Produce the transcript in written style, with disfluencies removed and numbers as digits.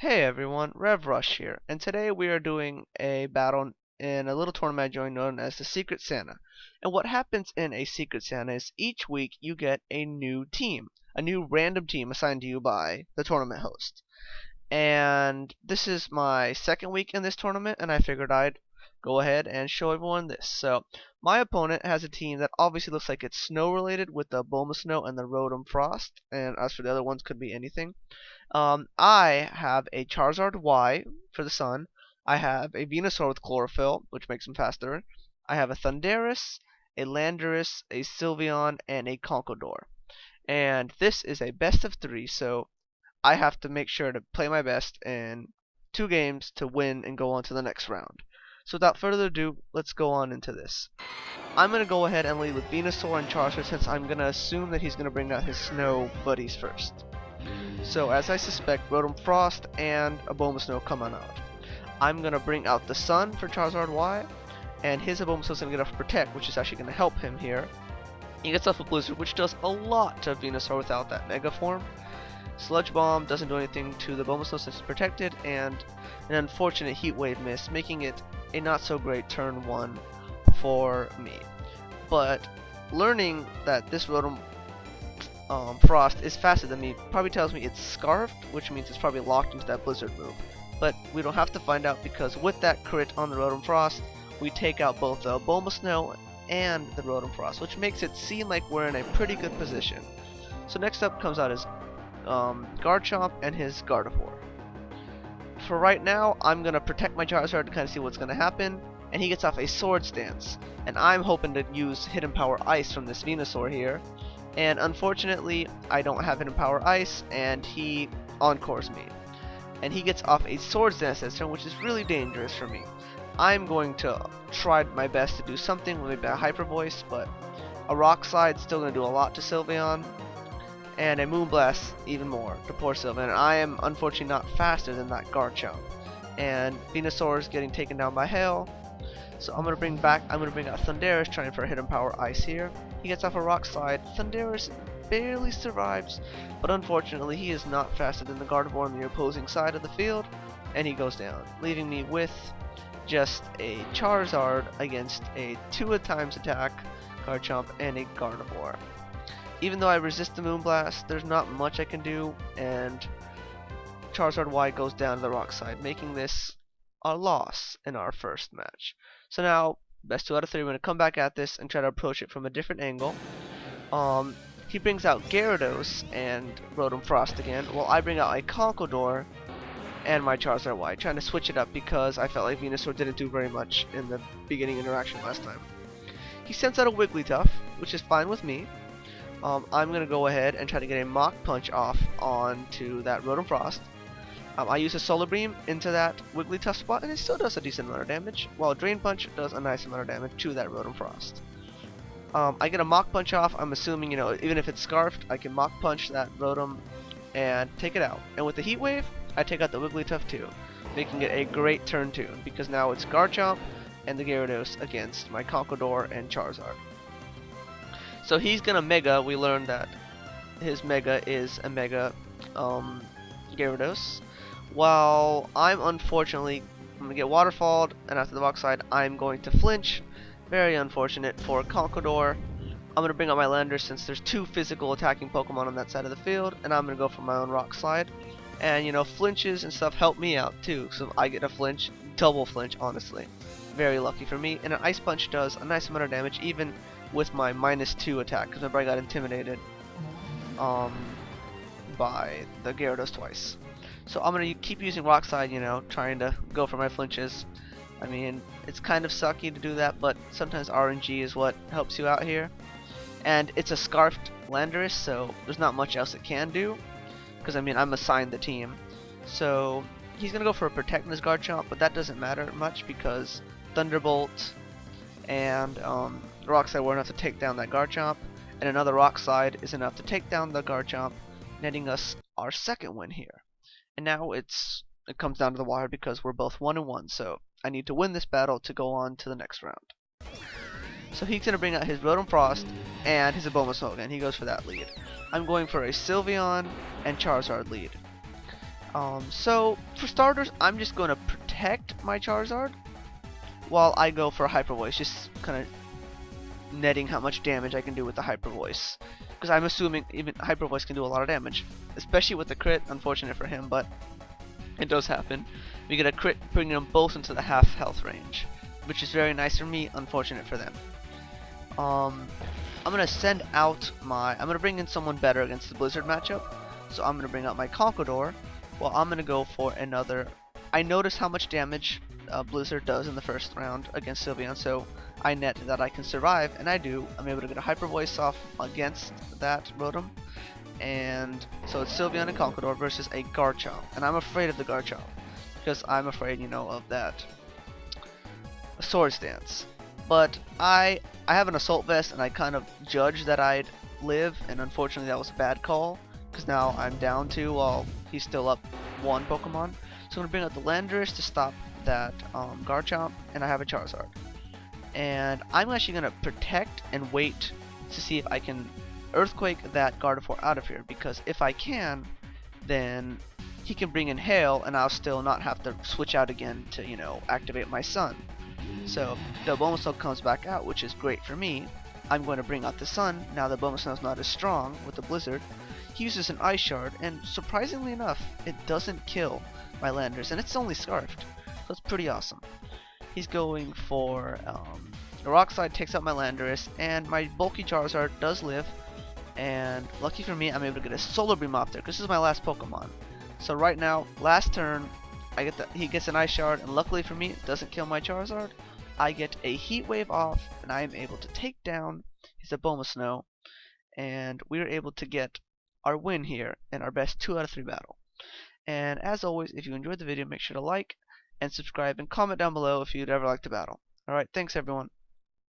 Hey everyone, RevRush here, and today we are doing a battle in a little tournament I joined known as the Secret Santa. And what happens in a Secret Santa is each week you get a new team, a new random team assigned to you by the tournament host. And this is my second week in this tournament, and I figured I'd go ahead and show everyone this. So, my opponent has a team that obviously looks like it's snow related with the Bulma Snow and the Rotom Frost, and as for the other ones, could be anything. I have a Charizard Y for the sun. I have a Venusaur with Chlorophyll, which makes him faster. I have a Thundurus, a Landorus, a Sylveon, and a Conkeldurr. And this is a best of 3, so I have to make sure to play my best in 2 games to win and go on to the next round. So without further ado, let's go on into this. I'm going to go ahead and lead with Venusaur and Charizard since I'm going to assume that he's going to bring out his snow buddies first. So as I suspect, Rotom Frost and a Abomasnow come on out. I'm going to bring out the Sun for Charizard Y, and his Abomasnow is going to get off Protect, which is actually going to help him here. He gets off a Blizzard, which does a lot to Venusaur without that Mega Form. Sludge Bomb doesn't do anything to the Abomasnow since it's protected, and an unfortunate Heat Wave miss, making it a not so great turn 1 for me. But learning that this Rotom Frost is faster than me probably tells me it's Scarfed, which means it's probably locked into that Blizzard move. But we don't have to find out because with that crit on the Rotom Frost, we take out both the Abomasnow and the Rotom Frost, which makes it seem like we're in a pretty good position. So next up comes out his Garchomp and his Gardevoir. For right now, I'm going to protect my Charizard to kind of see what's going to happen, and he gets off a Swords Dance. And I'm hoping to use Hidden Power Ice from this Venusaur here. And unfortunately, I don't have Hidden Power Ice, and he encores me. And he gets off a Swords Dance this turn, which is really dangerous for me. I'm going to try my best to do something with a Hyper Voice, but a Rock Slide is still going to do a lot to Sylveon. And a Moonblast even more to poor Sylveon. And I am unfortunately not faster than that Garchomp. And Venusaur is getting taken down by Hail. So I'm gonna bring out Thundurus, trying for a Hidden Power Ice here. He gets off a Rock Slide. Thundurus barely survives, but unfortunately he is not faster than the Gardevoir on the opposing side of the field, and he goes down, leaving me with just a Charizard against a 2-times attack Garchomp and a Gardevoir. Even though I resist the Moonblast, there's not much I can do, and Charizard Y goes down to the Rock Slide, making this a loss in our first match. So now, best 2 out of 3, we're going to come back at this and try to approach it from a different angle. He brings out Gyarados and Rotom Frost again, while I bring out a Conkeldurr and my Charizard Y, trying to switch it up because I felt like Venusaur didn't do very much in the beginning interaction last time. He sends out a Wigglytuff, which is fine with me. I'm going to go ahead and try to get a Mach Punch off onto that Rotom Frost. I use a Solar Beam into that Wigglytuff spot, and it still does a decent amount of damage, while Drain Punch does a nice amount of damage to that Rotom Frost. I get a Mach Punch off. I'm assuming, even if it's Scarfed, I can Mach Punch that Rotom and take it out. And with the Heat Wave, I take out the Wigglytuff too, making it a great turn 2, because now it's Garchomp and the Gyarados against my Conkeldurr and Charizard. So he's gonna Mega. We learned that his Mega is a Mega Gyarados. While I'm unfortunately going to get waterfalled, and after the Rock Slide I'm going to flinch. Very unfortunate for Conkeldurr. I'm going to bring out my Landorus since there's 2 physical attacking Pokemon on that side of the field, and I'm going to go for my own Rock Slide. And flinches and stuff help me out too, so I get a flinch, double flinch honestly. Very lucky for me, and an Ice Punch does a nice amount of damage even with my -2 attack, because remember I got intimidated by the Gyarados twice. So I'm going to keep using Rock Slide, trying to go for my flinches. I mean, it's kind of sucky to do that, but sometimes RNG is what helps you out here. And it's a Scarfed Landorus, so there's not much else it can do. Because, I'm assigned the team. So he's going to go for a Protect in his Garchomp, but that doesn't matter much because Thunderbolt and Rock Slide were enough to take down that Garchomp. And another Rock Slide is enough to take down the Garchomp, netting us our second win here. And now it comes down to the wire because we're both 1-1, so I need to win this battle to go on to the next round. So he's going to bring out his Rotom Frost and his Abomasnow again. He goes for that lead. I'm going for a Sylveon and Charizard lead. So for starters, I'm just going to protect my Charizard while I go for a Hyper Voice, just kind of netting how much damage I can do with the Hyper Voice. Because I'm assuming even Hyper Voice can do a lot of damage, especially with the crit. Unfortunate for him, but it does happen. We get a crit bringing them both into the half health range, which is very nice for me, unfortunate for them. I'm gonna send out my. I'm gonna bring in someone better against the Blizzard matchup. So I'm gonna bring out my Conqueror. Well, I'm gonna go for another. I notice how much damage Blizzard does in the first round against Sylveon, so I net that I can survive, and I do. I'm able to get a Hyper Voice off against that Rotom, and so it's Sylveon and Conqueror versus a Garchomp, and I'm afraid of the Garchomp because I'm afraid, of that Swords Dance. But I have an Assault Vest, and I kind of judged that I'd live, and unfortunately that was a bad call because now I'm down 2 while he's still up 1 Pokemon. So I'm gonna bring out the Landorus to stop that Garchomp, and I have a Charizard. And I'm actually gonna protect and wait to see if I can Earthquake that Gardevoir out of here, because if I can, then he can bring in Hail, and I'll still not have to switch out again to, activate my Sun. So the Bulbasaur comes back out, which is great for me. I'm going to bring out the Sun. Now the Bulbasaur is not as strong with the Blizzard. He uses an Ice Shard, and surprisingly enough, it doesn't kill my Landorus, and it's only Scarfed. So it's pretty awesome. He's going for the Rock Slide, takes out my Landorus, and my bulky Charizard does live. And lucky for me, I'm able to get a Solar Beam off there, because this is my last Pokemon. So right now, last turn, he gets an Ice Shard, and luckily for me, it doesn't kill my Charizard. I get a Heat Wave off, and I am able to take down his Abomasnow, and we are able to get our win here in our best 2 out of 3 battle. And as always, if you enjoyed the video, make sure to like and subscribe and comment down below if you'd ever like to battle. Alright, thanks everyone.